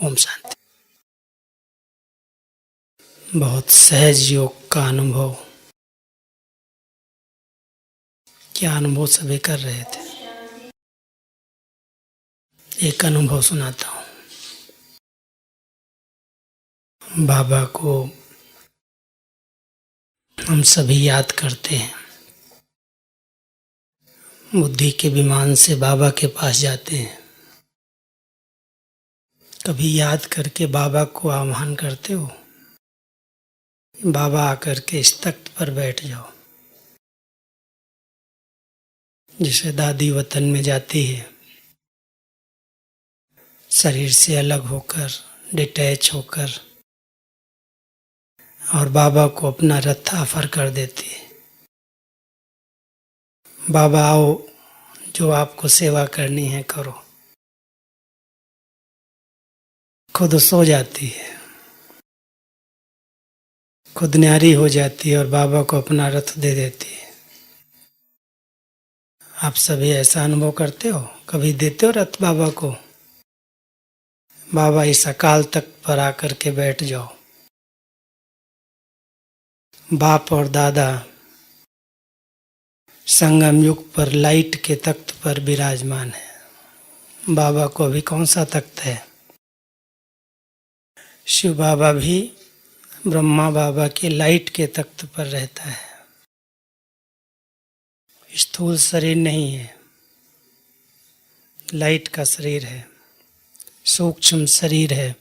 ओम शांति। बहुत सहज योग का अनुभव, क्या अनुभव सभी कर रहे थे। एक अनुभव सुनाता हूँ। बाबा को हम सभी याद करते हैं। बुद्धि के विमान से बाबा के पास जाते हैं। कभी याद करके बाबा को आह्वान करते हो, बाबा आकर के इस तख्त पर बैठ जाओ। जिसे दादी वतन में जाती है, शरीर से अलग होकर, डिटैच होकर, और बाबा को अपना रथ ऑफर कर देती है। बाबा आओ, जो आपको सेवा करनी है करो। खुद सो जाती है, खुद न्यारी हो जाती है और बाबा को अपना रथ दे देती है। आप सभी ऐसा अनुभव करते हो? कभी देते हो रथ बाबा को? बाबा इस अकाल तख्त पर आकर के बैठ जाओ। बाप और दादा संगम युग पर लाइट के तख्त पर विराजमान है। बाबा को अभी कौन सा तख्त है? शिव बाबा भी ब्रह्मा बाबा के लाइट के तख्त पर रहता है। स्थूल शरीर नहीं है, लाइट का शरीर है, सूक्ष्म शरीर है।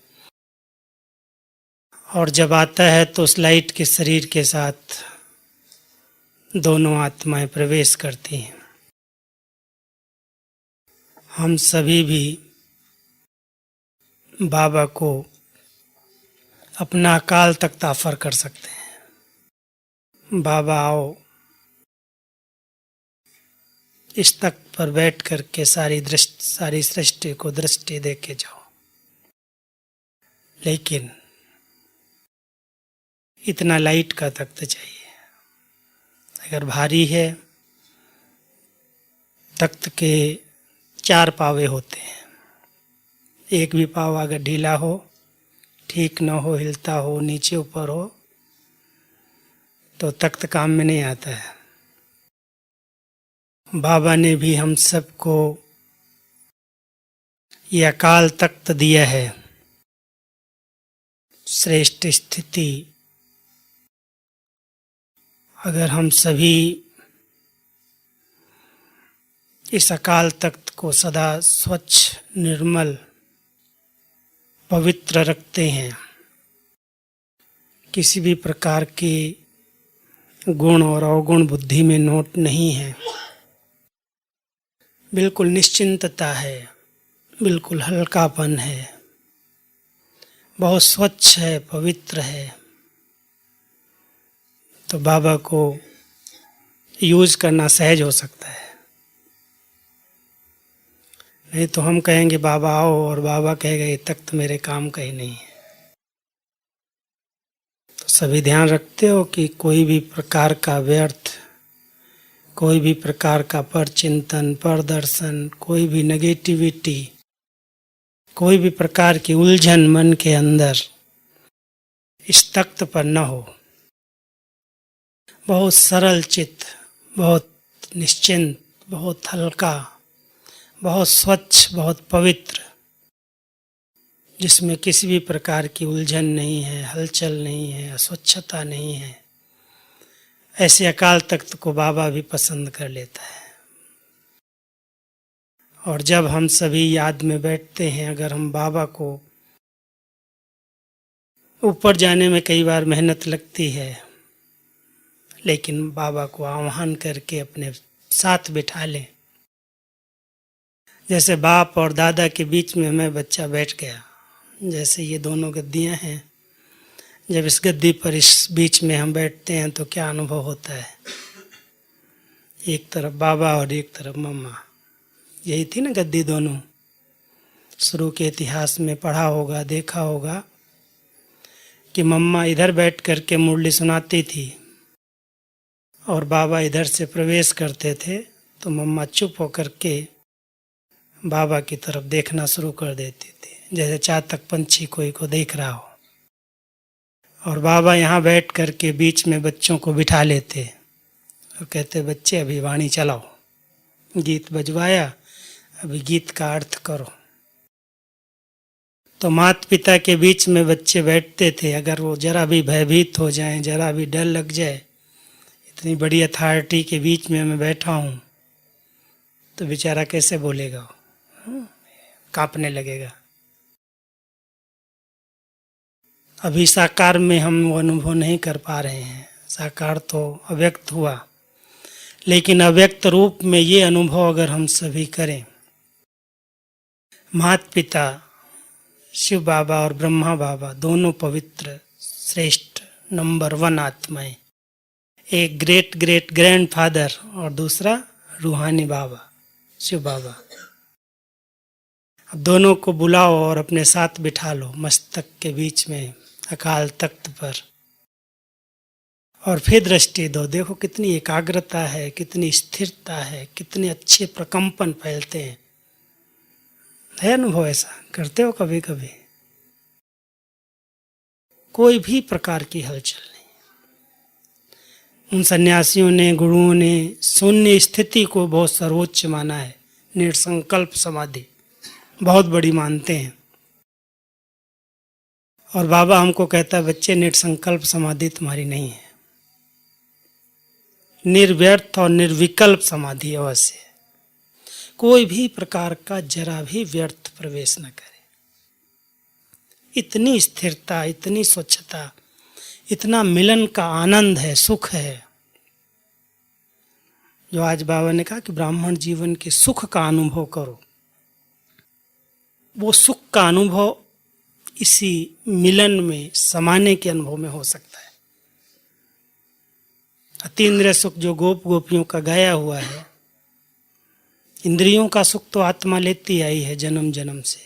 और जब आता है तो उस लाइट के शरीर के साथ दोनों आत्माएं प्रवेश करती हैं। हम सभी भी बाबा को अपना अकाल तख्त ऑफर कर सकते हैं। बाबा आओ, इस तख्त पर बैठ करके सारी सृष्टि को दृष्टि दे के जाओ। लेकिन इतना लाइट का तख्त चाहिए। अगर भारी है, तख्त के 4 पावे होते हैं। एक भी पाव अगर ढीला हो, ठीक न हो, हिलता हो, नीचे ऊपर हो, तो तख्त काम में नहीं आता है। बाबा ने भी हम सबको यह अकाल तख्त दिया है। श्रेष्ठ स्थिति। अगर हम सभी इस अकाल तख्त को सदा स्वच्छ, निर्मल, पवित्र रखते हैं, किसी भी प्रकार के गुण और अवगुण बुद्धि में नोट नहीं है, बिल्कुल निश्चिंतता है, बिल्कुल हल्कापन है, बहुत स्वच्छ है, पवित्र है, तो बाबा को यूज करना सहज हो सकता है। नहीं तो हम कहेंगे बाबा आओ, और बाबा कहेगा ये तख्त मेरे काम का ही नहीं है। तो सभी ध्यान रखते हो कि कोई भी प्रकार का व्यर्थ, कोई भी प्रकार का परचिंतन, परदर्शन, कोई भी नेगेटिविटी, कोई भी प्रकार की उलझन मन के अंदर इस तख्त पर न हो। बहुत सरल चित्त, बहुत निश्चिंत, बहुत हल्का, बहुत स्वच्छ, बहुत पवित्र, जिसमें किसी भी प्रकार की उलझन नहीं है, हलचल नहीं है, अस्वच्छता नहीं है। ऐसे अकाल तख्त को बाबा भी पसंद कर लेता है। और जब हम सभी याद में बैठते हैं, अगर हम बाबा को, ऊपर जाने में कई बार मेहनत लगती है, लेकिन बाबा को आह्वान करके अपने साथ बिठा लें। जैसे बाप और दादा के बीच में मैं बच्चा बैठ गया, जैसे ये दोनों गद्दियां हैं, जब इस गद्दी पर इस बीच में हम बैठते हैं तो क्या अनुभव होता है? एक तरफ बाबा और एक तरफ मम्मा। यही थी ना गद्दी दोनों। शुरू के इतिहास में पढ़ा होगा, देखा होगा कि मम्मा इधर बैठ करके मुरली सुनाती थी और बाबा इधर से प्रवेश करते थे, तो मम्मा चुप होकर के बाबा की तरफ देखना शुरू कर देती थी। जैसे चातक पंछी कोई को देख रहा हो। और बाबा यहाँ बैठ कर के बीच में बच्चों को बिठा लेते और कहते बच्चे अभी वाणी चलाओ, गीत बजवाया, अभी गीत का अर्थ करो। तो माता पिता के बीच में बच्चे बैठते थे, अगर वो जरा भी भयभीत हो जाएं, जरा भी डर लग जाए, इतनी बड़ी अथॉरिटी के बीच में मैं बैठा हूँ, तो बेचारा कैसे बोलेगा, कांपने लगेगा। अभी साकार में हम वो अनुभव नहीं कर पा रहे हैं, साकार तो अव्यक्त हुआ, लेकिन अव्यक्त रूप में ये अनुभव अगर हम सभी करें, माता पिता, शिव बाबा और ब्रह्मा बाबा दोनों पवित्र, श्रेष्ठ, नंबर 1 आत्माएं, एक ग्रेट ग्रेट ग्रैंडफादर और दूसरा रूहानी बाबा, शिव बाबा। अब दोनों को बुलाओ और अपने साथ बिठा लो मस्तक के बीच में अकाल तख्त पर, और फिर दृष्टि दो। देखो कितनी एकाग्रता है, कितनी स्थिरता है, कितने अच्छे प्रकंपन फैलते हैं। है अनुभव ऐसा? करते हो कभी कभी? कोई भी प्रकार की हलचल नहीं। उन सन्यासियों ने, गुरुओं ने शून्य स्थिति को बहुत सर्वोच्च माना है, निर्संकल्प समाधि बहुत बड़ी मानते हैं। और बाबा हमको कहता है बच्चे निर्संकल्प समाधि तुम्हारी नहीं है, निर्व्यर्थ और निर्विकल्प समाधि अवश्य है। कोई भी प्रकार का जरा भी व्यर्थ प्रवेश न करे। इतनी स्थिरता, इतनी स्वच्छता, इतना मिलन का आनंद है, सुख है, जो आज बाबा ने कहा कि ब्राह्मण जीवन के सुख का अनुभव करो। वो सुख का अनुभव इसी मिलन में, समाने के अनुभव में हो सकता है। अतीन्द्रिय सुख जो गोप गोपियों का गाया हुआ है, इंद्रियों का सुख तो आत्मा लेती आई है जन्म जन्म से।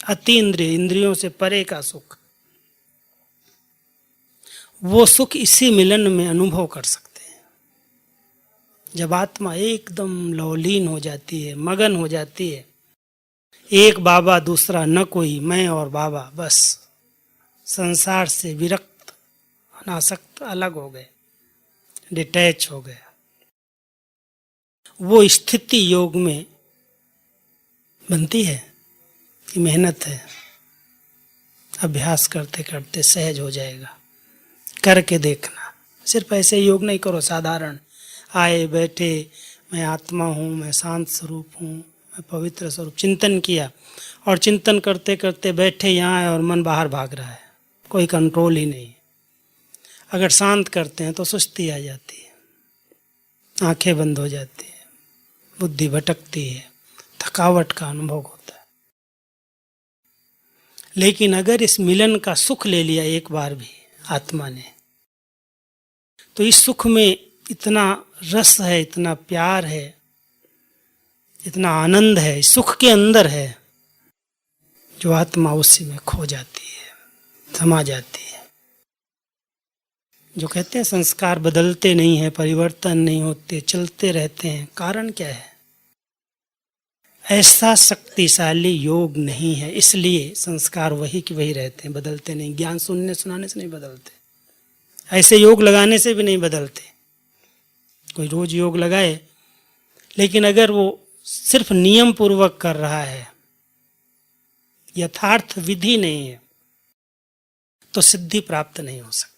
अतीन्द्रिय, इंद्रियों से परे का सुख, वो सुख इसी मिलन में अनुभव कर सकते हैं। जब आत्मा एकदम लवलीन हो जाती है, मगन हो जाती है, एक बाबा दूसरा न कोई, मैं और बाबा, बस संसार से विरक्त, अनासक्त, अलग हो गए, डिटैच हो गया। वो स्थिति योग में बनती है कि मेहनत है, अभ्यास करते करते सहज हो जाएगा। करके देखना, सिर्फ ऐसे योग नहीं करो साधारण, आए बैठे मैं आत्मा हूँ, मैं शांत स्वरूप हूँ, मैं पवित्र स्वरूप, चिंतन किया और चिंतन करते करते बैठे यहाँ और मन बाहर भाग रहा है, कोई कंट्रोल ही नहीं। अगर शांत करते हैं तो सुस्ती आ जाती है, आंखें बंद हो जाती है, बुद्धि भटकती है, थकावट का अनुभव होता है। लेकिन अगर इस मिलन का सुख ले लिया एक बार भी आत्मा ने, तो इस सुख में इतना रस है, इतना प्यार है, इतना आनंद है, इस सुख के अंदर है, जो आत्मा उसी में खो जाती है, समा जाती है। जो कहते हैं संस्कार बदलते नहीं हैं, परिवर्तन नहीं होते, चलते रहते हैं, कारण क्या है? ऐसा शक्तिशाली योग नहीं है, इसलिए संस्कार वही के वही रहते हैं, बदलते नहीं। ज्ञान सुनने सुनाने से नहीं बदलते, ऐसे योग लगाने से भी नहीं बदलते। कोई रोज योग लगाए, लेकिन अगर वो सिर्फ नियम पूर्वक कर रहा है, यथार्थ विधि नहीं है, तो सिद्धि प्राप्त नहीं हो सकती।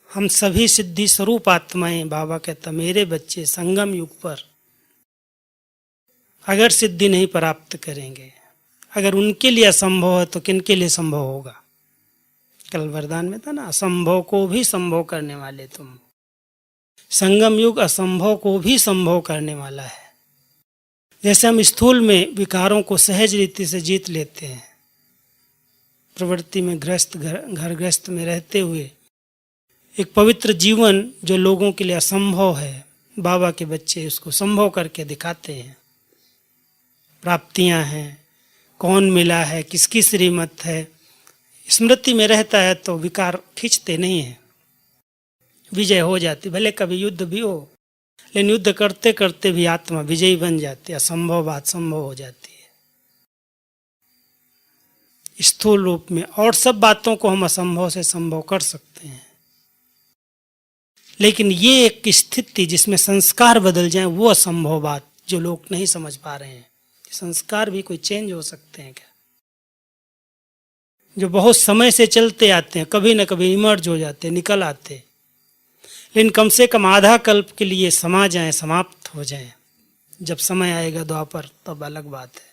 हम सभी सिद्धि स्वरूप आत्माएं, बाबा कहता मेरे बच्चे संगम युग पर अगर सिद्धि नहीं प्राप्त करेंगे, अगर उनके लिए असंभव है तो किनके लिए संभव होगा? कल वरदान में था ना, असंभव को भी संभव करने वाले तुम। संगम युग असंभव को भी संभव करने वाला है। जैसे हम स्थूल में विकारों को सहज रीति से जीत लेते हैं, प्रवृत्ति में ग्रस्त, घर ग्रस्त में रहते हुए एक पवित्र जीवन जो लोगों के लिए असंभव है, बाबा के बच्चे उसको संभव करके दिखाते हैं। प्राप्तियां हैं, कौन मिला है, किसकी श्रीमत है, स्मृति में रहता है तो विकार खींचते नहीं हैं, विजय हो जाती। भले कभी युद्ध भी हो, लेकिन युद्ध करते करते भी आत्मा विजयी बन जाती है, असंभव बात संभव हो जाती है। स्थूल रूप में, और सब बातों को हम असंभव से संभव कर सकते हैं। लेकिन ये एक स्थिति जिसमें संस्कार बदल जाएं, वो असंभव बात जो लोग नहीं समझ पा रहे हैं। संस्कार भी कोई चेंज हो सकते हैं क्या? जो बहुत समय से चलते आते हैं, कभी न कभी इमर्ज हो जाते, निकल आते, लेकिन कम से कम आधा कल्प के लिए समा जाएं, समाप्त हो जाएं। जब समय आएगा द्वापर तब अलग बात है।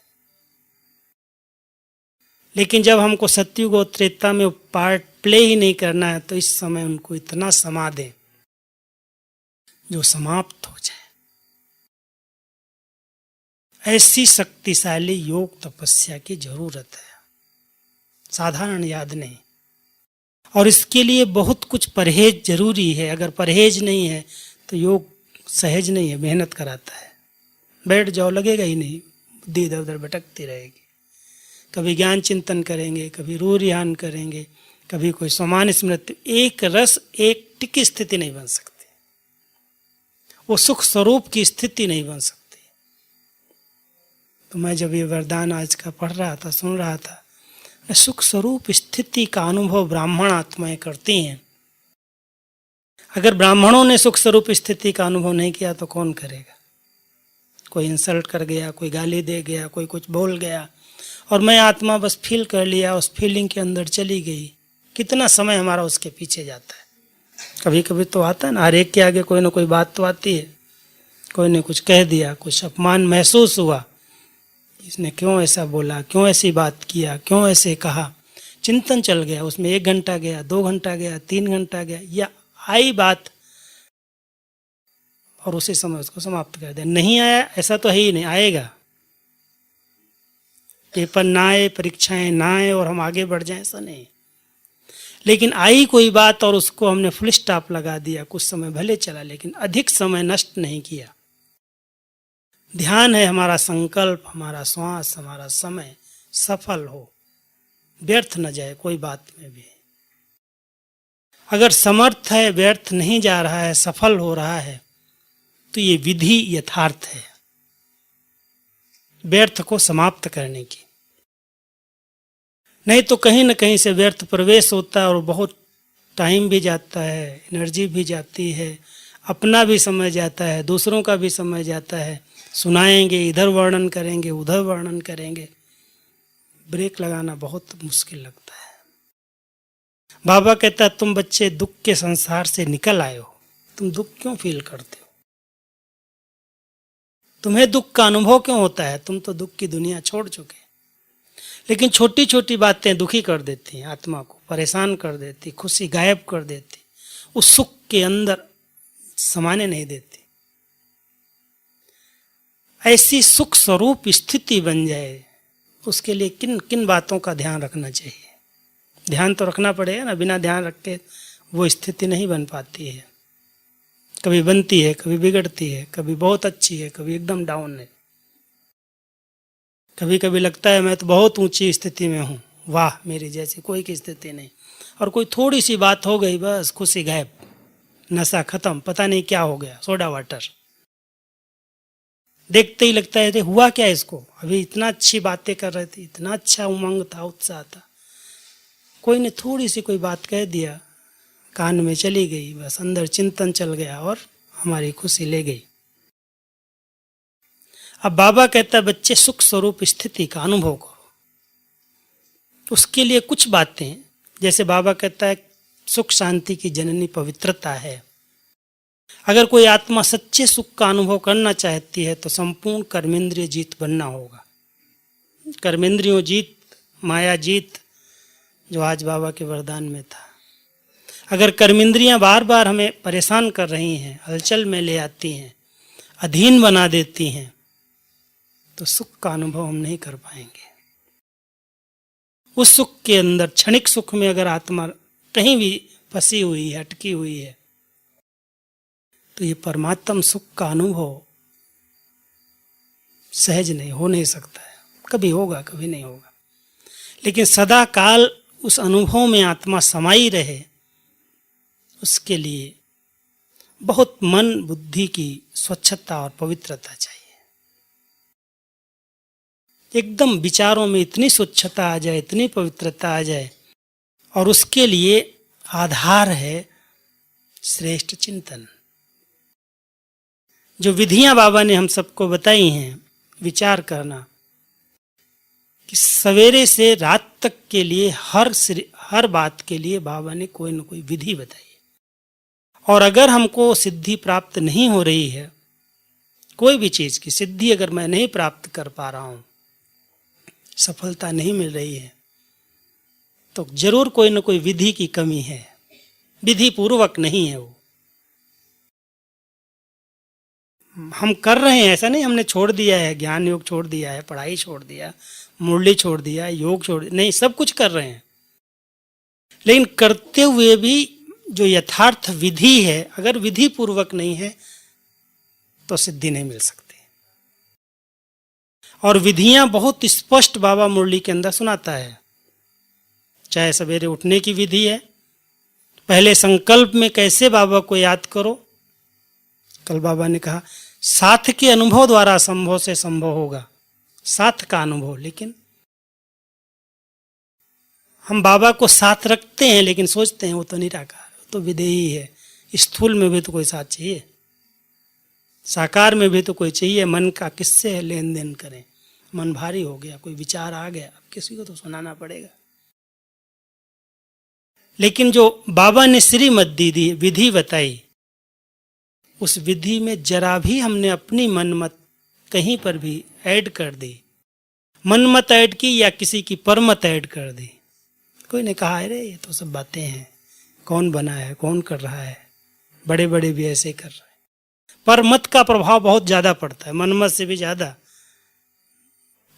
लेकिन जब हमको सतयुग और त्रेता में पार्ट प्ले ही नहीं करना है, तो इस समय उनको इतना समा दें जो समाप्त हो जाए। ऐसी शक्तिशाली योग तपस्या की जरूरत है, साधारण याद नहीं। और इसके लिए बहुत कुछ परहेज जरूरी है। अगर परहेज नहीं है तो योग सहज नहीं है, मेहनत कराता है। बैठ जाओ, लगेगा ही नहीं, बुद्धि इधर उधर भटकती रहेगी। कभी ज्ञान चिंतन करेंगे, कभी रूह ध्यान करेंगे, कभी कोई समान स्मृति, एक रस एक टिकी स्थिति नहीं बन सकती, वो सुख स्वरूप की स्थिति नहीं बन सकती। तो मैं जब ये वरदान आज का पढ़ रहा था, सुन रहा था, सुख स्वरूप स्थिति का अनुभव ब्राह्मण आत्माएं करती हैं। अगर ब्राह्मणों ने सुख स्वरूप स्थिति का अनुभव नहीं किया तो कौन करेगा? कोई इंसल्ट कर गया, कोई गाली दे गया, कोई कुछ बोल गया, और मैं आत्मा बस फील कर लिया, उस फीलिंग के अंदर चली गई। कितना समय हमारा उसके पीछे जाता है। कभी कभी तो आता है ना, हर एक के आगे कोई ना कोई बात तो आती है। कोई ने कुछ कह दिया, कुछ अपमान महसूस हुआ, इसने क्यों ऐसा बोला, क्यों ऐसी बात किया, क्यों ऐसे कहा, चिंतन चल गया, उसमें 1 घंटा गया, 2 घंटा गया, 3 घंटा गया, या आई बात और उसी समय उसको समाप्त कर दिया। नहीं आया ऐसा तो है ही नहीं, आएगा। पेपर ना आए, परीक्षाएं ना आए और हम आगे बढ़ जाएं, ऐसा नहीं। लेकिन आई कोई बात और उसको हमने फुल स्टॉप लगा दिया, कुछ समय भले चला लेकिन अधिक समय नष्ट नहीं किया। ध्यान है हमारा संकल्प, हमारा श्वास, हमारा समय सफल हो, व्यर्थ न जाए कोई बात में भी। अगर समर्थ है, व्यर्थ नहीं जा रहा है, सफल हो रहा है, तो ये विधि यथार्थ है व्यर्थ को समाप्त करने की। नहीं तो कहीं न कहीं से व्यर्थ प्रवेश होता है और बहुत टाइम भी जाता है, एनर्जी भी जाती है, अपना भी समय जाता है, दूसरों का भी समय जाता है। सुनाएंगे, इधर वर्णन करेंगे, उधर वर्णन करेंगे, ब्रेक लगाना बहुत मुश्किल लगता है। बाबा कहता है तुम बच्चे दुख के संसार से निकल आए हो, तुम दुख क्यों फील करते हो? तुम्हें दुख का अनुभव क्यों होता है? तुम तो दुख की दुनिया छोड़ चुके। लेकिन छोटी छोटी बातें दुखी कर देती हैं, आत्मा को परेशान कर देती, खुशी गायब कर देती, उस सुख के अंदर समाने नहीं देती। ऐसी सुख स्वरूप स्थिति बन जाए, उसके लिए किन किन बातों का ध्यान रखना चाहिए? ध्यान तो रखना पड़ेगा ना, बिना ध्यान रखे वो स्थिति नहीं बन पाती है। कभी बनती है, कभी बिगड़ती है, कभी बहुत अच्छी है, कभी एकदम डाउन है। कभी कभी लगता है मैं तो बहुत ऊंची स्थिति में हूँ, वाह मेरी जैसी कोई की स्थिति नहीं, और कोई थोड़ी सी बात हो गई बस खुशी गायब, नशा खत्म, पता नहीं क्या हो गया, सोडा वाटर। देखते ही लगता है हुआ क्या इसको, अभी इतना अच्छी बातें कर रहे थे, इतना अच्छा उमंग था, उत्साह था, कोई ने थोड़ी सी कोई बात कह दिया, कान में चली गई, बस अंदर चिंतन चल गया और हमारी खुशी ले गई। अब बाबा कहता है बच्चे सुख स्वरूप स्थिति का अनुभव करो। उसके लिए कुछ बातें, जैसे बाबा कहता है सुख शांति की जननी पवित्रता है। अगर कोई आत्मा सच्चे सुख का अनुभव करना चाहती है तो संपूर्ण कर्मेंद्रिय जीत बनना होगा। कर्मेंद्रियों जीत, माया जीत, जो आज बाबा के वरदान में था। अगर कर्मेंद्रियां बार बार हमें परेशान कर रही हैं, हलचल में ले आती हैं, अधीन बना देती हैं, तो सुख का अनुभव हम नहीं कर पाएंगे। उस सुख के अंदर, क्षणिक सुख में अगर आत्मा कहीं भी फंसी हुई है, अटकी हुई है, तो ये परमात्म सुख का अनुभव सहज नहीं हो नहीं सकता है। कभी होगा, कभी नहीं होगा। लेकिन सदा काल उस अनुभव में आत्मा समाई रहे, उसके लिए बहुत मन बुद्धि की स्वच्छता और पवित्रता चाहिए। एकदम विचारों में इतनी स्वच्छता आ जाए, इतनी पवित्रता आ जाए, और उसके लिए आधार है श्रेष्ठ चिंतन। जो विधियां बाबा ने हम सबको बताई हैं, विचार करना कि सवेरे से रात तक के लिए हर बात के लिए बाबा ने कोई न कोई विधि बताई। और अगर हमको सिद्धि प्राप्त नहीं हो रही है, कोई भी चीज की सिद्धि अगर मैं नहीं प्राप्त कर पा रहा हूं, सफलता नहीं मिल रही है, तो जरूर कोई न कोई विधि की कमी है, विधि पूर्वक नहीं है वो। हम कर रहे हैं, ऐसा नहीं हमने छोड़ दिया है, ज्ञान योग छोड़ दिया है, पढ़ाई छोड़ दिया, मुरली छोड़ दिया, योग छोड़ दिया, नहीं, सब कुछ कर रहे हैं। लेकिन करते हुए भी जो यथार्थ विधि है, अगर विधि पूर्वक नहीं है तो सिद्धि नहीं मिल सकती। और विधियां बहुत स्पष्ट बाबा मुरली के अंदर सुनाता है। चाहे सवेरे उठने की विधि है, पहले संकल्प में कैसे बाबा को याद करो। कल बाबा ने कहा साथ के अनुभव द्वारा संभव से संभव होगा, साथ का अनुभव। लेकिन हम बाबा को साथ रखते हैं, लेकिन सोचते हैं वो तो निराकार, वो तो विधेयी है। स्थूल में भी तो कोई साथ चाहिए, साकार में भी तो कोई चाहिए। मन का किससे लेन देन करें, मन भारी हो गया, कोई विचार आ गया, अब किसी को तो सुनाना पड़ेगा। लेकिन जो बाबा ने श्रीमत दी, विधि बताई, उस विधि में जरा भी हमने अपनी मनमत कहीं पर भी ऐड कर दी, मनमत ऐड की या किसी की परमत ऐड कर दी। कोई ने कहा अरे ये तो सब बातें हैं, कौन बना है, कौन कर रहा है, बड़े बड़े भी ऐसे कर रहे हैं। परमत का प्रभाव बहुत ज्यादा पड़ता है, मनमत से भी ज्यादा।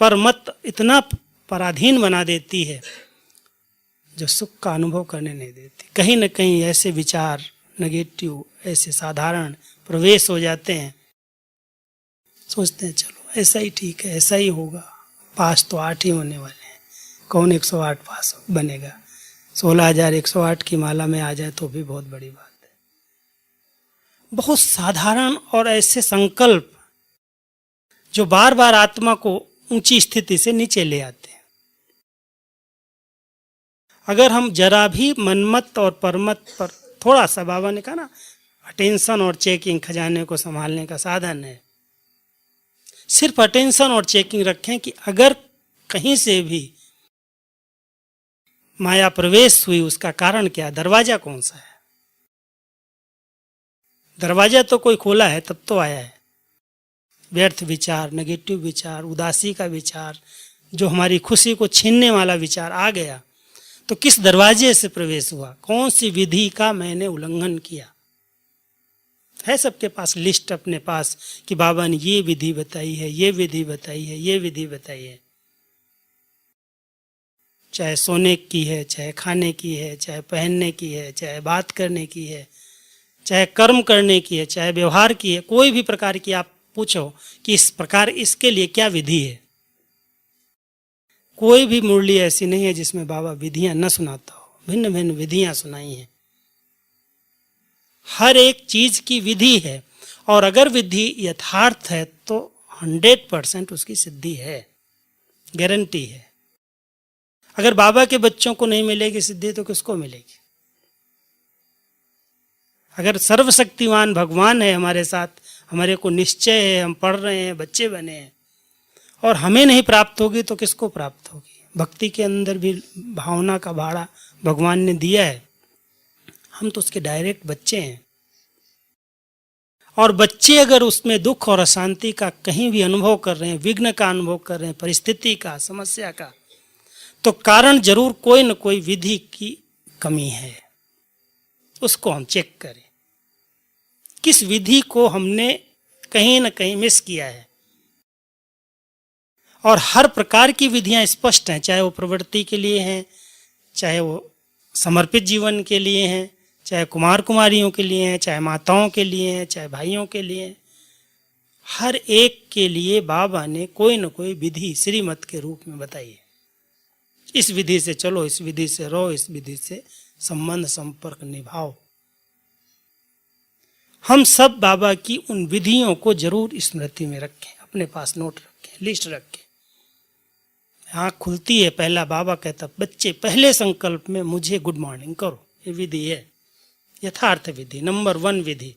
परमत इतना पराधीन बना देती है जो सुख का अनुभव करने नहीं देती। कहीं न कहीं ऐसे विचार नेगेटिव, ऐसे साधारण प्रवेश हो जाते हैं, सोचते हैं चलो ऐसा ही ठीक है, ऐसा ही होगा, पास तो 8 ही होने वाले हैं, कौन 108 पास बनेगा, 16,108 की माला में आ जाए तो भी बहुत बड़ी बात है। बहुत साधारण और ऐसे संकल्प जो बार बार आत्मा को ऊंची स्थिति से नीचे ले आते हैं। अगर हम जरा भी मनमत और परमत पर थोड़ा सा, बाबा ने कहा ना अटेंशन और चेकिंग खजाने को संभालने का साधन है, सिर्फ अटेंशन और चेकिंग रखें कि अगर कहीं से भी माया प्रवेश हुई, उसका कारण क्या, दरवाजा कौन सा है। दरवाजा तो कोई खोला है तब तो आया है। व्यर्थ विचार, नेगेटिव विचार, उदासी का विचार, जो हमारी खुशी को छीनने वाला विचार आ गया, तो किस दरवाजे से प्रवेश हुआ, कौन सी विधि का मैंने उल्लंघन किया। है सबके पास लिस्ट अपने पास कि बाबा ने ये विधि बताई है, ये विधि बताई है, ये विधि बताई है। चाहे सोने की है, चाहे खाने की है, चाहे पहनने की है, चाहे बात करने की है, चाहे कर्म करने की है, चाहे व्यवहार की है, कोई भी प्रकार की आप पूछो कि इस प्रकार इसके लिए क्या विधि है। कोई भी मुरली ऐसी नहीं है जिसमें बाबा विधियां न सुनाता हो, भिन्न भिन्न विधियां सुनाई हैं। हर एक चीज की विधि है, और अगर विधि यथार्थ है तो 100% उसकी सिद्धि है, गारंटी है। अगर बाबा के बच्चों को नहीं मिलेगी सिद्धि तो किसको मिलेगी। अगर सर्वशक्तिमान भगवान है हमारे साथ, हमारे को निश्चय है, हम पढ़ रहे हैं, बच्चे बने हैं, और हमें नहीं प्राप्त होगी तो किसको प्राप्त होगी। भक्ति के अंदर भी भावना का भाड़ा भगवान ने दिया है, हम तो उसके डायरेक्ट बच्चे हैं। और बच्चे अगर उसमें दुख और अशांति का कहीं भी अनुभव कर रहे हैं, विघ्न का अनुभव कर रहे हैं, परिस्थिति का, समस्या का, तो कारण जरूर कोई न कोई विधि की कमी है। उसको हम चेक करें, किस विधि को हमने कहीं न कहीं मिस किया है। और हर प्रकार की विधियां स्पष्ट हैं, चाहे वो प्रवृत्ति के लिए हैं, चाहे वो समर्पित जीवन के लिए हैं, चाहे कुमार कुमारियों के लिए हैं, चाहे माताओं के लिए हैं, चाहे भाइयों के लिए हैं। हर एक के लिए बाबा ने कोई न कोई विधि श्रीमत के रूप में बताई है। इस विधि से चलो, इस विधि से रहो, इस विधि से संबंध संपर्क निभाओ। हम सब बाबा की उन विधियों को जरूर स्मृति में रखें, अपने पास नोट रखें, लिस्ट रखें। आँख खुलती है, पहला बाबा कहता बच्चे पहले संकल्प में मुझे गुड मॉर्निंग करो। ये विधि है, यथार्थ विधि, नंबर 1 विधि।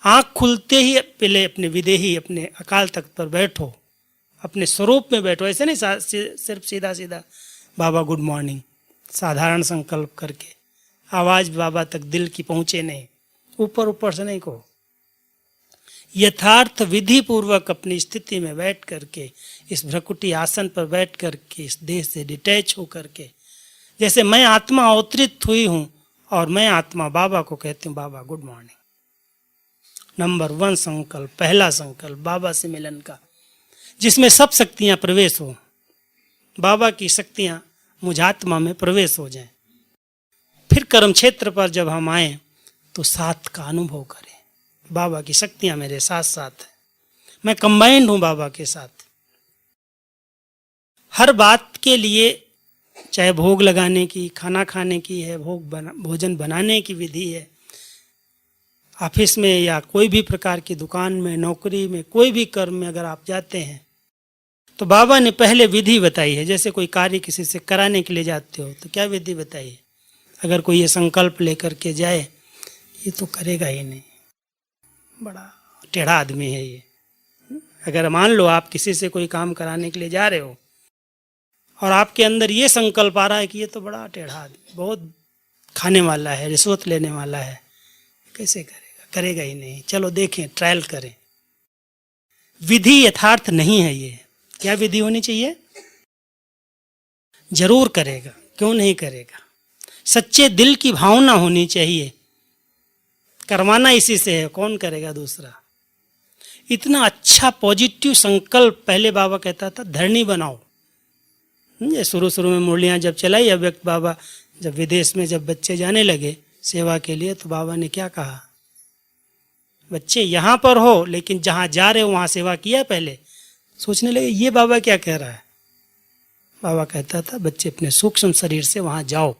आँख खुलते ही पहले अपने विदेही, अपने अकाल तख्त पर बैठो, अपने स्वरूप में बैठो। ऐसे नहीं सिर्फ सीधा सीधा बाबा गुड मॉर्निंग, साधारण संकल्प करके आवाज बाबा तक दिल की पहुंचे नहीं, ऊपर ऊपर से नहीं कहो। यथार्थ विधि पूर्वक अपनी स्थिति में बैठ करके, इस भ्रकुटी आसन पर बैठ करके, इस देह से डिटैच हो करके, जैसे मैं आत्मा अवतरित हुई हूं और मैं आत्मा बाबा को कहती हूँ बाबा गुड मॉर्निंग। नंबर 1 संकल्प, पहला संकल्प बाबा से मिलन का, जिसमें सब शक्तियां प्रवेश हो, बाबा की शक्तियां मुझ आत्मा में प्रवेश हो जाएं। फिर कर्म क्षेत्र पर जब हम आए तो साथ का अनुभव करें, बाबा की शक्तियां मेरे साथ साथ है, मैं कंबाइंड हूं बाबा के साथ। हर बात के लिए, चाहे भोग लगाने की, खाना खाने की है, भोजन बनाने की विधि है, ऑफिस में या कोई भी प्रकार की दुकान में, नौकरी में, कोई भी कर्म में अगर आप जाते हैं तो बाबा ने पहले विधि बताई है। जैसे कोई कार्य किसी से कराने के लिए जाते हो तो क्या विधि बताई है? अगर कोई ये संकल्प लेकर के जाए ये तो करेगा ही नहीं, बड़ा टेढ़ा आदमी है ये। अगर मान लो आप किसी से कोई काम कराने के लिए जा रहे हो और आपके अंदर ये संकल्प आ रहा है कि ये तो बड़ा टेढ़ा आदमी, बहुत खाने वाला है, रिश्वत लेने वाला है, कैसे करेगा? करेगा ही नहीं। चलो देखें, ट्रायल करें। विधि यथार्थ नहीं है ये। क्या विधि होनी चाहिए? जरूर करेगा, क्यों नहीं करेगा? सच्चे दिल की भावना होनी चाहिए, करवाना इसी से है, कौन करेगा दूसरा? इतना अच्छा पॉजिटिव संकल्प पहले बाबा कहता था धरनी बनाओ। शुरू शुरू में मुरलियां जब चलाई, अव्यक्त बाबा जब विदेश में जब बच्चे जाने लगे सेवा के लिए तो बाबा ने क्या कहा, बच्चे यहाँ पर हो लेकिन जहाँ जा रहे हो वहाँ सेवा किया। पहले सोचने लगे ये बाबा क्या कह रहा है। बाबा कहता था बच्चे अपने सूक्ष्म शरीर से वहाँ जाओ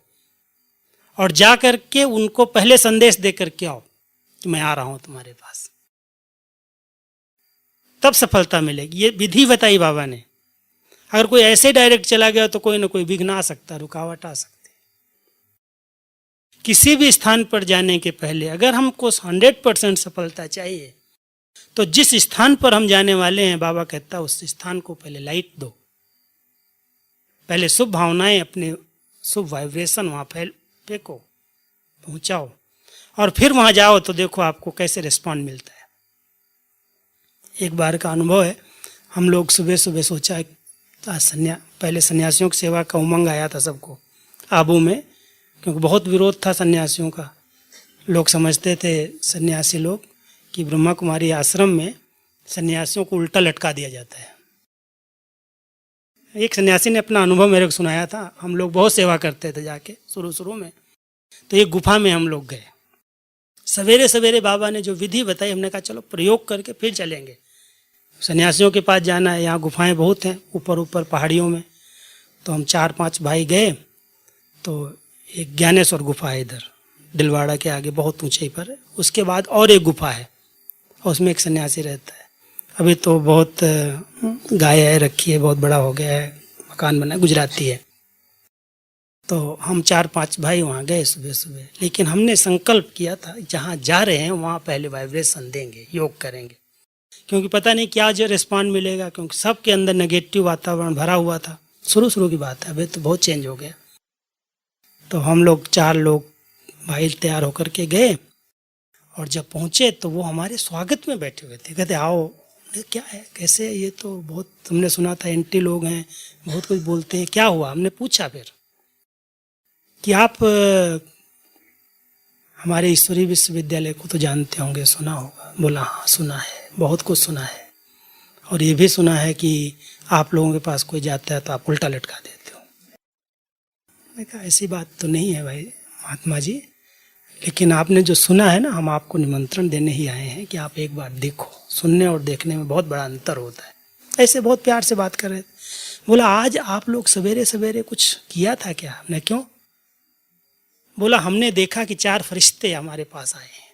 और जा करके उनको पहले संदेश दे करके आओ कि मैं आ रहा हूँ तुम्हारे पास, तब सफलता मिलेगी। ये विधि बताई बाबा ने। अगर कोई ऐसे डायरेक्ट चला गया तो कोई ना कोई विघ्न आ सकता, रुकावट आ सकती। किसी भी स्थान पर जाने के पहले अगर हमको 100% सफलता चाहिए तो जिस स्थान पर हम जाने वाले हैं, बाबा कहता है उस स्थान को पहले लाइट दो, पहले शुभ भावनाएं, अपने शुभ वाइब्रेशन वहां फेंको, पहुंचाओ, और फिर वहां जाओ तो देखो आपको कैसे रिस्पॉन्ड मिलता है। एक बार का अनुभव है, हम लोग सुबह सुबह सोचा पहले सन्यासियों की सेवा का उमंग आया था सबको आबू में, क्योंकि बहुत विरोध था सन्यासियों का। लोग समझते थे सन्यासी लोग कि ब्रह्मा कुमारी आश्रम में सन्यासियों को उल्टा लटका दिया जाता है। एक सन्यासी ने अपना अनुभव मेरे को सुनाया था। हम लोग बहुत सेवा करते थे जाके शुरू में, तो एक गुफा में हम लोग गए। सवेरे सवेरे बाबा ने जो विधि बताई, हमने कहा चलो प्रयोग करके फिर चलेंगे। सन्यासियों के पास जाना है, यहाँ गुफाएं बहुत हैं ऊपर पहाड़ियों में। तो हम 4-5 भाई गए, तो एक ज्ञानेश्वर गुफा है इधर दिलवाड़ा के आगे, बहुत ऊंचाई पर है। उसके बाद और एक गुफा है, उसमें एक सन्यासी रहता है। अभी तो बहुत गाय है रखी है, बहुत बड़ा हो गया है, मकान बना, गुजराती है। तो हम 4-5 भाई वहाँ गए सुबह सुबह, लेकिन हमने संकल्प किया था जहाँ जा रहे हैं वहाँ पहले वाइब्रेशन देंगे, योग करेंगे, क्योंकि पता नहीं क्या जो रिस्पॉन्ड मिलेगा, क्योंकि सबके अंदर नेगेटिव वातावरण भरा हुआ था। शुरू की बात है, अभी तो बहुत चेंज हो गया। तो हम लोग 4 लोग भाई तैयार होकर के गए, और जब पहुँचे तो वो हमारे स्वागत में बैठे हुए थे। कहते आओ। क्या है, कैसे? ये तो बहुत तुमने सुना था एंटी लोग हैं, बहुत कुछ बोलते हैं, क्या हुआ? हमने पूछा फिर कि आप हमारे ईश्वरीय विश्वविद्यालय को तो जानते होंगे, सुना होगा। बोला हाँ सुना है, बहुत कुछ सुना है, और ये भी सुना है कि आप लोगों के पास कोई जाता है तो आप उल्टा लटका देते हो। मैंने कहा ऐसी बात तो नहीं है भाई महात्मा जी, लेकिन आपने जो सुना है ना, हम आपको निमंत्रण देने ही आए हैं कि आप एक बार देखो। सुनने और देखने में बहुत बड़ा अंतर होता है। ऐसे बहुत प्यार से बात कर रहे थे। बोला आज आप लोग सवेरे सवेरे कुछ किया था क्या? हमने क्यों? बोला हमने देखा कि 4 फरिश्ते हमारे पास आए हैं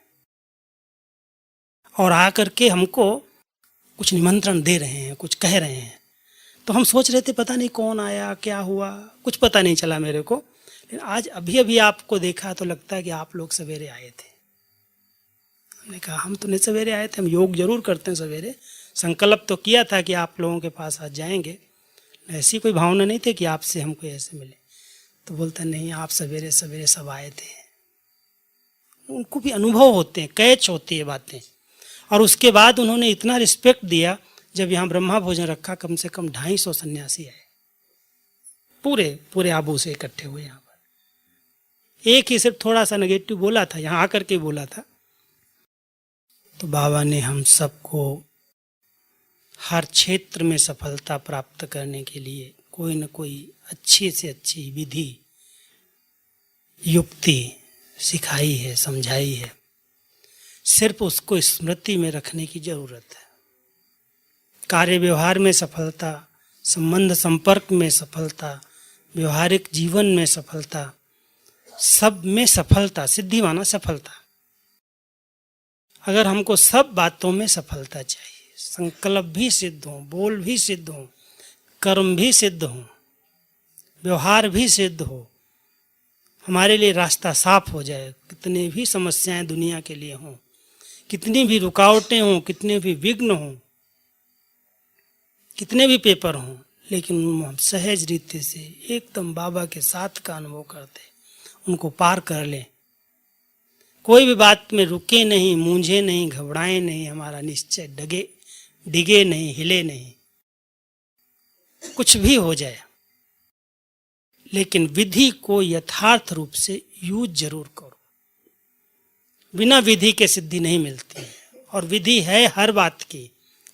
और आकर के हमको कुछ निमंत्रण दे रहे हैं, कुछ कह रहे हैं। तो हम सोच रहे थे पता नहीं कौन आया, क्या हुआ, कुछ पता नहीं चला मेरे को। लेकिन आज अभी अभी आपको देखा तो लगता है कि आप लोग सवेरे आए थे। हमने कहा हम तो नहीं सवेरे आए थे, हम योग जरूर करते हैं सवेरे, संकल्प तो किया था कि आप लोगों के पास आज जाएंगे, ऐसी कोई भावना नहीं थी कि आपसे हमको ऐसे मिले। तो बोलता नहीं, आप सवेरे सवेरे सब आए थे। उनको भी अनुभव होते हैं, कैच होती है बातें। और उसके बाद उन्होंने इतना रिस्पेक्ट दिया, जब यहाँ ब्रह्मा भोजन रखा कम से कम 250 सन्यासी आए, पूरे पूरे आबू से इकट्ठे हुए यहाँ पर। एक ही सिर्फ थोड़ा सा नेगेटिव बोला था, यहाँ आकर के बोला था। तो बाबा ने हम सबको हर क्षेत्र में सफलता प्राप्त करने के लिए कोई न कोई अच्छी से अच्छी विधि युक्ति सिखाई है, समझाई है। सिर्फ उसको स्मृति में रखने की जरूरत है। कार्य व्यवहार में सफलता, संबंध संपर्क में सफलता, व्यवहारिक जीवन में सफलता, सब में सफलता, सिद्धि माना सफलता। अगर हमको सब बातों में सफलता चाहिए, संकल्प भी सिद्ध हो, बोल भी सिद्ध हो, कर्म भी सिद्ध हो, व्यवहार भी सिद्ध हो, हमारे लिए रास्ता साफ हो जाए। कितने भी समस्याएं दुनिया के लिए हों, कितनी भी रुकावटें हों, कितने भी विघ्न हों, कितने भी पेपर हों, लेकिन हम सहज रीति से एकदम बाबा के साथ का अनुभव करते उनको पार कर लें। कोई भी बात में रुके नहीं, मूंझे नहीं, घबराए नहीं, हमारा निश्चय डिगे नहीं, हिले नहीं, कुछ भी हो जाए, लेकिन विधि को यथार्थ रूप से यूज जरूर करो। बिना विधि के सिद्धि नहीं मिलती है, और विधि है हर बात की।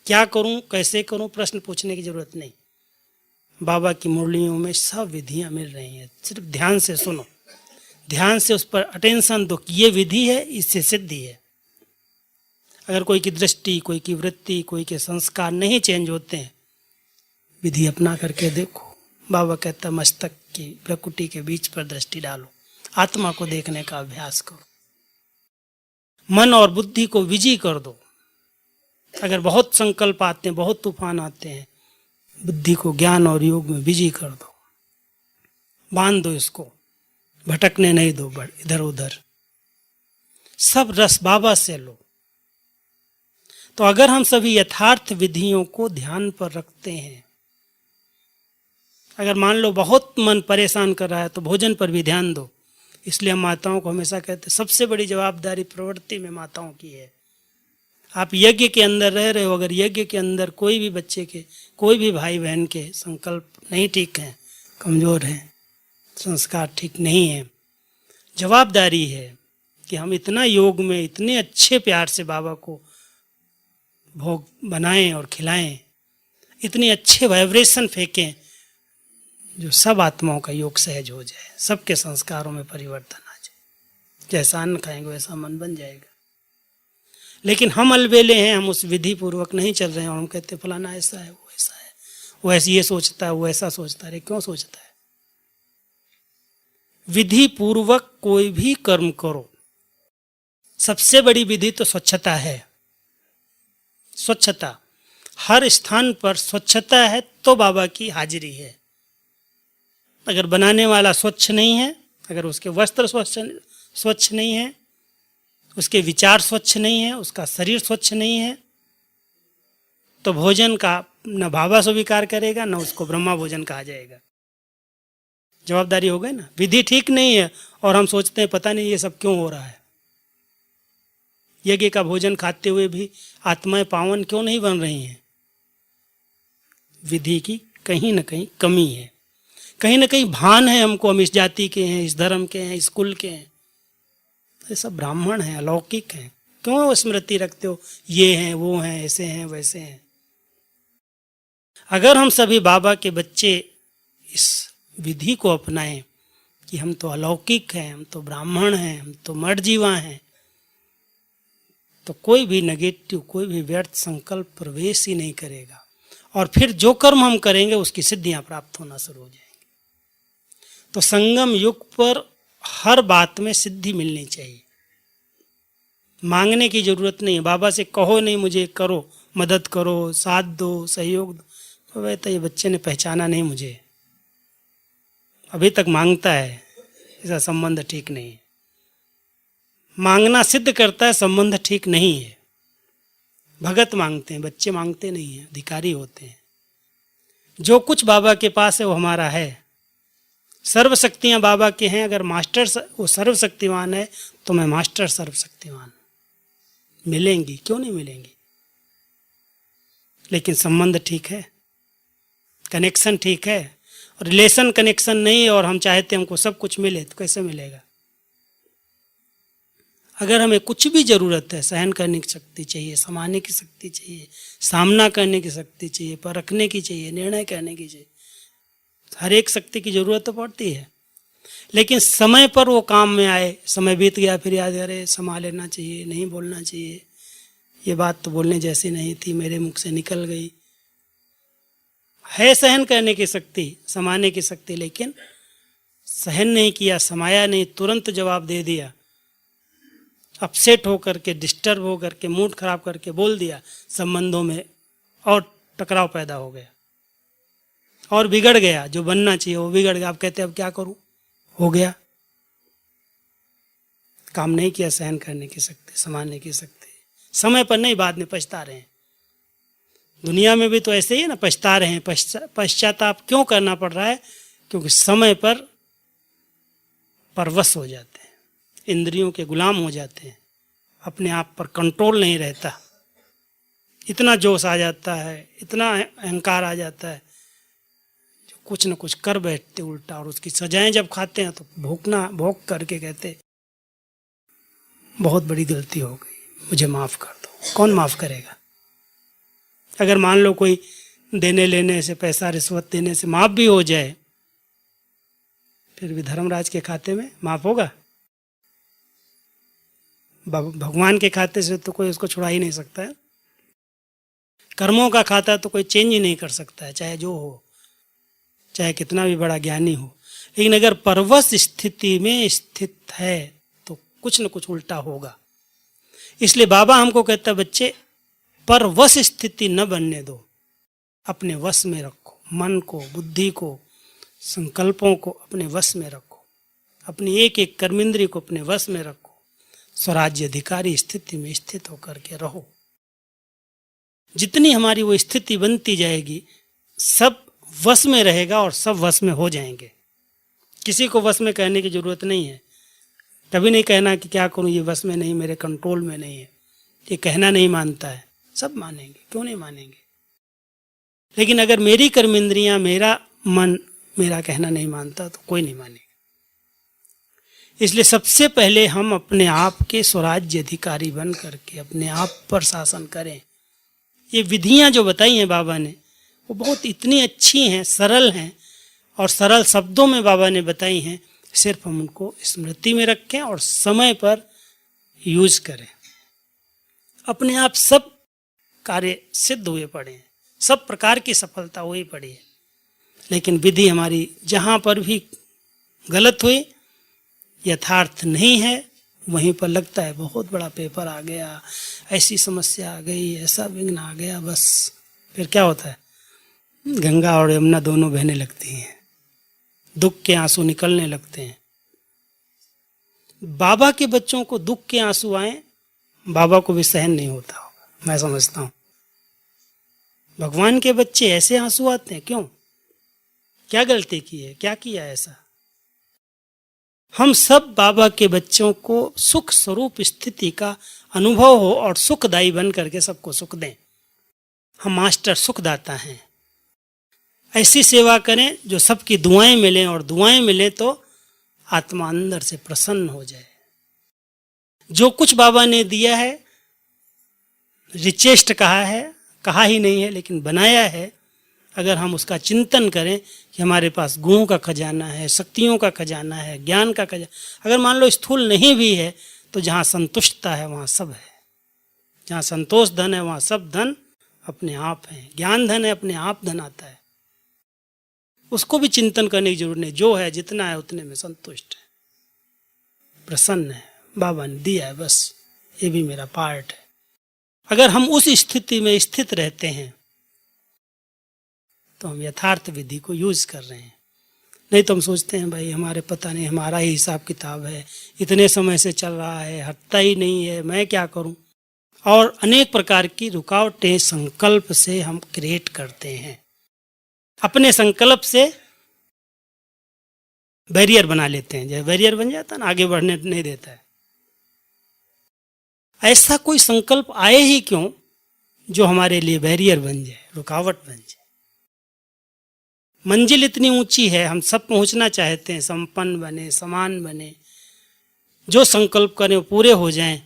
क्या करूं, कैसे करूं, प्रश्न पूछने की जरूरत नहीं। बाबा की मुरलियों में सब विधियां मिल रही हैं, सिर्फ ध्यान से सुनो, ध्यान से उस पर अटेंशन दो कि ये विधि है, इससे सिद्धि है। अगर कोई की दृष्टि, कोई की वृत्ति, कोई के संस्कार नहीं चेंज होते हैं, विधि अपना करके देखो। बाबा कहता मस्तक की प्रकृति के बीच पर दृष्टि डालो, आत्मा को देखने का अभ्यास करो, मन और बुद्धि को विजयी कर दो। अगर बहुत संकल्प आते हैं, बहुत तूफान आते हैं, बुद्धि को ज्ञान और योग में विजयी कर दो, बांध दो, इसको भटकने नहीं दो इधर उधर। सब रस बाबा से लो। तो अगर हम सभी यथार्थ विधियों को ध्यान पर रखते हैं, अगर मान लो बहुत मन परेशान कर रहा है तो भोजन पर भी ध्यान दो। इसलिए हम माताओं को हमेशा कहते हैं सबसे बड़ी जवाबदारी प्रवृत्ति में माताओं की है। आप यज्ञ के अंदर रह रहे हो, अगर यज्ञ के अंदर कोई भी बच्चे के, कोई भी भाई बहन के संकल्प नहीं ठीक हैं, कमजोर हैं, संस्कार ठीक नहीं है, जवाबदारी है कि हम इतना योग में इतने अच्छे प्यार से बाबा को भोग बनाएं और खिलाएं, इतने अच्छे वाइब्रेशन फेंकें जो सब आत्माओं का योग सहज हो जाए, सबके संस्कारों में परिवर्तन आ जाए। जैसा अन्न खाएंगे वैसा मन बन जाएगा। लेकिन हम अलबेले हैं, हम उस विधि पूर्वक नहीं चल रहे हैं और हम कहते फलाना ऐसा है, वो ऐसा है, वो ऐसे ये सोचता है, वो ऐसा सोचता है। क्यों सोचता है? विधि पूर्वक कोई भी कर्म करो, सबसे बड़ी विधि तो स्वच्छता है। स्वच्छता, हर स्थान पर स्वच्छता है तो बाबा की हाजिरी है। अगर बनाने वाला स्वच्छ नहीं है, अगर उसके वस्त्र स्वच्छ नहीं है, उसके विचार स्वच्छ नहीं है, उसका शरीर स्वच्छ नहीं है, तो भोजन का न बाबा स्वीकार करेगा, न उसको ब्रह्मा भोजन कहा जाएगा। जवाबदारी हो गई ना। विधि ठीक नहीं है और हम सोचते हैं पता नहीं ये सब क्यों हो रहा है। यज्ञ का भोजन खाते हुए भी आत्माएं पावन क्यों नहीं बन रही हैं? विधि की कहीं न कहीं कमी है, कहीं न कहीं भान है हमको, हम इस जाति के हैं, इस धर्म के हैं, इस कुल के हैं, ये सब ब्राह्मण हैं, अलौकिक हैं। क्यों स्मृति रखते हो ये हैं, वो हैं, ऐसे हैं, वैसे हैं? अगर हम सभी बाबा के बच्चे इस विधि को अपनाएं कि हम तो अलौकिक हैं, हम तो ब्राह्मण हैं, हम तो मर्जीवा हैं, तो कोई भी नेगेटिव, कोई भी व्यर्थ संकल्प प्रवेश ही नहीं करेगा। और फिर जो कर्म हम करेंगे उसकी सिद्धियां प्राप्त होना शुरू हो जाएंगी। तो संगम युग पर हर बात में सिद्धि मिलनी चाहिए। मांगने की जरूरत नहीं है। बाबा से कहो नहीं मुझे करो, मदद करो, साथ दो, सहयोग दो। वह तो ये बच्चे ने पहचाना नहीं मुझे, अभी तक मांगता है, इसका संबंध ठीक नहीं है। मांगना सिद्ध करता है संबंध ठीक नहीं है। भगत मांगते हैं, बच्चे मांगते नहीं हैं, अधिकारी होते हैं। जो कुछ बाबा के पास है वो हमारा है। सर्व शक्तियां बाबा के हैं। अगर मास्टर वो सर्वशक्तिमान है तो मैं मास्टर सर्वशक्तिमान। मिलेंगी, क्यों नहीं मिलेंगी? लेकिन संबंध ठीक है, कनेक्शन ठीक है। रिलेशन कनेक्शन नहीं है और हम चाहते हमको सब कुछ मिले तो कैसे मिलेगा? अगर हमें कुछ भी जरूरत है, सहन करने की शक्ति चाहिए, समाने की शक्ति चाहिए, सामना करने की शक्ति चाहिए, परखने की चाहिए, निर्णय करने की चाहिए, हर एक शक्ति की जरूरत तो पड़ती है। लेकिन समय पर वो काम में आए। समय बीत गया फिर याद अरे संभाल लेना चाहिए, नहीं बोलना चाहिए, ये बात तो बोलने जैसी नहीं थी, मेरे मुख से निकल गई। है सहन करने की शक्ति, समाने की शक्ति, लेकिन सहन नहीं किया, समाया नहीं, तुरंत जवाब दे दिया, अपसेट होकर के, डिस्टर्ब होकर के, मूड खराब करके बोल दिया, संबंधों में और टकराव पैदा हो गया और बिगड़ गया। जो बनना चाहिए वो बिगड़ गया। आप कहते अब क्या करूं? हो गया, काम नहीं किया सहन करने की शक्ति, समाने की शक्ति। समय पर नहीं, बाद में पछता रहे हैं। दुनिया में भी तो ऐसे ही है ना, पछता रहे हैं। पश्चाताप क्यों करना पड़ रहा है? क्योंकि समय पर परवश हो जाते हैं, इंद्रियों के गुलाम हो जाते हैं, अपने आप पर कंट्रोल नहीं रहता। इतना जोश आ जाता है, इतना अहंकार आ जाता है, जो कुछ न कुछ कर बैठते उल्टा। और उसकी सजाएं जब खाते हैं तो भोग करके कहते बहुत बड़ी गलती हो गई, मुझे माफ कर दो। कौन माफ करेगा? अगर मान लो कोई देने लेने से, पैसा रिश्वत देने से माफ भी हो जाए, फिर भी धर्मराज के खाते में माफ होगा? भगवान के खाते से तो कोई उसको छुड़ा ही नहीं सकता है। कर्मों का खाता तो कोई चेंज ही नहीं कर सकता है, चाहे जो हो, चाहे कितना भी बड़ा ज्ञानी हो। लेकिन अगर परवश स्थिति में स्थित है तो कुछ न कुछ उल्टा होगा। इसलिए बाबा हमको कहता है, बच्चे परवश स्थिति न बनने दो, अपने वश में रखो। मन को, बुद्धि को, संकल्पों को अपने वश में रखो, अपनी एक एक कर्मेंद्रिय को अपने वश में रखो। स्वराज्य अधिकारी स्थिति में स्थित होकर के रहो। जितनी हमारी वो स्थिति बनती जाएगी, सब वश में रहेगा और सब वश में हो जाएंगे। किसी को वश में कहने की जरूरत नहीं है। कभी नहीं कहना कि क्या करूं, ये वश में नहीं, मेरे कंट्रोल में नहीं है, ये कहना नहीं मानता है। सब मानेंगे, क्यों नहीं मानेंगे? लेकिन अगर मेरी कर्मेंद्रियां, मेरा मन मेरा कहना नहीं मानता तो कोई नहीं मानेगा। इसलिए सबसे पहले हम अपने आप के स्वराज्य अधिकारी बन करके अपने आप पर शासन करें। ये विधियां जो बताई हैं बाबा ने, वो बहुत इतनी अच्छी हैं, सरल हैं, और सरल शब्दों में बाबा ने बताई हैं। सिर्फ हम उनको स्मृति में रखें और समय पर यूज करें। अपने आप सब कार्य सिद्ध हुए पड़े हैं, सब प्रकार की सफलता हुई पड़ी है। लेकिन विधि हमारी जहाँ पर भी गलत हुई, यथार्थ नहीं है, वहीं पर लगता है बहुत बड़ा पेपर आ गया, ऐसी समस्या आ गई, ऐसा विघ्न आ गया। बस फिर क्या होता है? गंगा और यमुना दोनों बहने लगती हैं, दुख के आंसू निकलने लगते हैं। बाबा के बच्चों को दुख के आंसू आए, बाबा को भी सहन नहीं होता होगा, मैं समझता हूं। भगवान के बच्चे ऐसे आंसू आते हैं, क्यों? क्या गलती की है, क्या किया ऐसा? हम सब बाबा के बच्चों को सुख स्वरूप स्थिति का अनुभव हो और सुखदायी बन करके सबको सुख दें। हम मास्टर सुखदाता हैं। ऐसी सेवा करें जो सबकी दुआएं मिलें, और दुआएं मिलें तो आत्मा अंदर से प्रसन्न हो जाए। जो कुछ बाबा ने दिया है, रिचेस्ट कहा ही नहीं है, लेकिन बनाया है। अगर हम उसका चिंतन करें कि हमारे पास गुणों का खजाना है, शक्तियों का खजाना है, ज्ञान का खजाना, अगर मान लो स्थूल नहीं भी है तो जहाँ संतुष्टता है वहाँ सब है। जहाँ संतोष धन है वहाँ सब धन अपने आप है। ज्ञान धन है, अपने आप धन आता है। उसको भी चिंतन करने की जरूरत नहीं। जो है, जितना है उतने में संतुष्ट है, प्रसन्न है। बाबा ने दिया है, बस ये भी मेरा पार्ट है। अगर हम उस स्थिति में स्थित रहते हैं तो हम यथार्थ विधि को यूज कर रहे हैं। नहीं तो हम सोचते हैं भाई हमारे पता नहीं, हमारा ही हिसाब किताब है, इतने समय से चल रहा है, हटता ही नहीं है, मैं क्या करूं। और अनेक प्रकार की रुकावटें संकल्प से हम क्रिएट करते हैं, अपने संकल्प से बैरियर बना लेते हैं। जब बैरियर बन जाता है ना, आगे बढ़ने नहीं देता है। ऐसा कोई संकल्प आए ही क्यों जो हमारे लिए बैरियर बन जाए, रुकावट बन जाए। मंजिल इतनी ऊंची है, हम सब पहुंचना चाहते हैं, संपन्न बने, समान बने, जो संकल्प करें वो पूरे हो जाएं।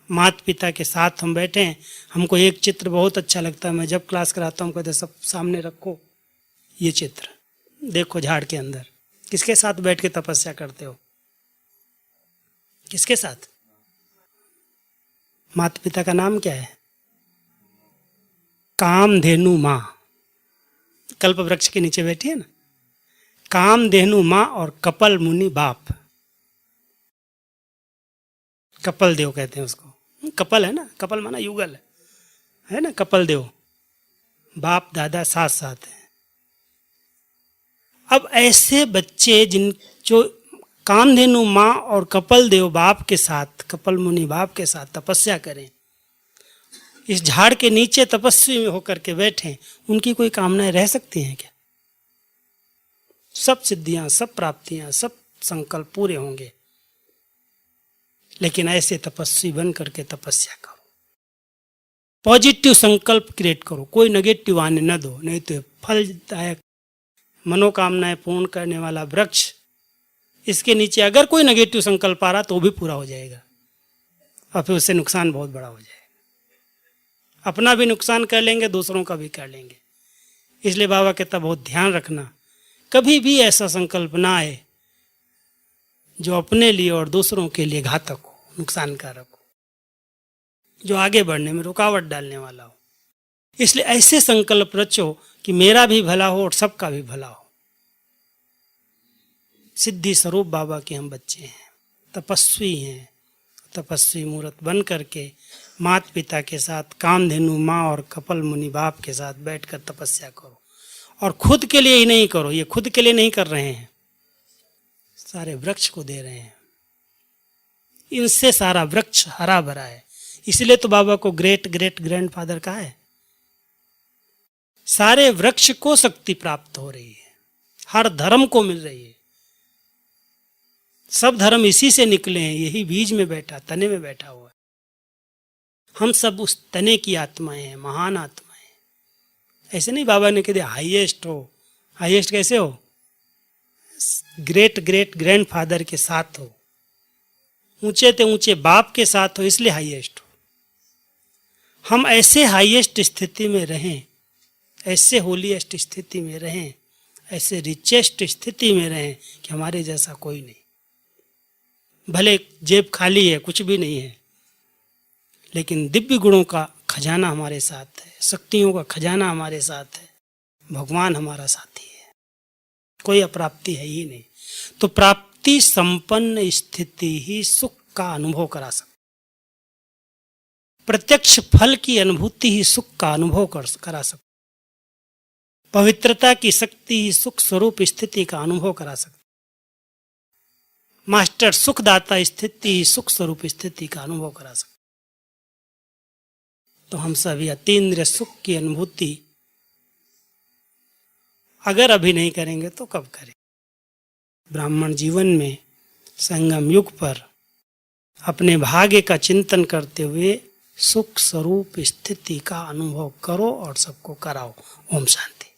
माता पिता के साथ हम बैठे हैं, हमको एक चित्र बहुत अच्छा लगता है, मैं जब क्लास कराता हूँ कहते सब सामने रखो ये चित्र, देखो झाड़ के अंदर किसके साथ बैठ के तपस्या करते हो, किसके साथ? माता पिता का नाम क्या है? कामधेनु माँ, कल्प वृक्ष के नीचे बैठी है ना, कामधेनु माँ और कपल मुनि बाप। कपल देव कहते हैं उसको, कपल है ना, कपल माना युगल है ना, कपल देव, बाप दादा साथ साथ है। अब ऐसे बच्चे जो कामधेनु माँ और कपल देव बाप के साथ, कपल मुनि बाप के साथ तपस्या करें, इस झाड़ के नीचे तपस्वी में होकर के बैठे, उनकी कोई कामनाएं रह सकती हैं क्या? सब सिद्धियां, सब प्राप्तियां, सब संकल्प पूरे होंगे। लेकिन ऐसे तपस्वी बन करके तपस्या करो, पॉजिटिव संकल्प क्रिएट करो, कोई नेगेटिव आने न दो, नहीं तो फलदायक मनोकामनाएं पूर्ण करने वाला वृक्ष, इसके नीचे अगर कोई नेगेटिव संकल्प आ रहा तो वो भी पूरा हो जाएगा और फिर उससे नुकसान बहुत बड़ा हो जाएगा। अपना भी नुकसान कर लेंगे, दूसरों का भी कर लेंगे। इसलिए बाबा कहता बहुत ध्यान रखना, कभी भी ऐसा संकल्प ना आए जो अपने लिए और दूसरों के लिए घातक हो, नुकसानकारक हो, जो आगे बढ़ने में रुकावट डालने वाला हो। इसलिए ऐसे संकल्प रचो कि मेरा भी भला हो और सबका भी भला हो। सिद्धि स्वरूप बाबा के हम बच्चे हैं, तपस्वी हैं। तपस्वी मूर्त बन करके माता पिता के साथ, कामधेनु माँ और कपल मुनि बाप के साथ बैठकर तपस्या करो। और खुद के लिए ही नहीं करो, ये खुद के लिए नहीं कर रहे हैं, सारे वृक्ष को दे रहे हैं। इनसे सारा वृक्ष हरा भरा है। इसलिए तो बाबा को ग्रेट ग्रेट ग्रैंडफादर कहा है। सारे वृक्ष को शक्ति प्राप्त हो रही है, हर धर्म को मिल रही है। सब धर्म इसी से निकले हैं, यही बीज में बैठा, तने में बैठा हुआ है। हम सब उस तने की आत्माएं हैं, महान आत्माएं। ऐसे नहीं बाबा ने कह दिया हाईएस्ट हो। हाईएस्ट कैसे हो? ग्रेट ग्रेट ग्रैंडफादर के साथ हो, ऊंचे ते ऊंचे बाप के साथ हो, इसलिए हाईएस्ट हो। हम ऐसे हाईएस्ट स्थिति में रहें, ऐसे होलीएस्ट स्थिति में रहें, ऐसे रिचेस्ट स्थिति में रहें कि हमारे जैसा कोई नहीं। भले जेब खाली है, कुछ भी नहीं है, लेकिन दिव्य गुणों का खजाना हमारे साथ है, शक्तियों का खजाना हमारे साथ है, भगवान हमारा साथी है, कोई अप्राप्ति है ही नहीं। तो प्राप्ति संपन्न स्थिति ही सुख का अनुभव करा सकती, प्रत्यक्ष फल की अनुभूति ही सुख का अनुभव करा सकती, पवित्रता की शक्ति ही सुख स्वरूप स्थिति का अनुभव करा सकती, मास्टर सुखदाता स्थिति ही सुख स्वरूप स्थिति का अनुभव करा सकती। तो हम सभी अतीन्द्रिय सुख की अनुभूति अगर अभी नहीं करेंगे तो कब करें? ब्राह्मण जीवन में संगम युग पर अपने भाग्य का चिंतन करते हुए सुख स्वरूप स्थिति का अनुभव करो और सबको कराओ। ओम शांति।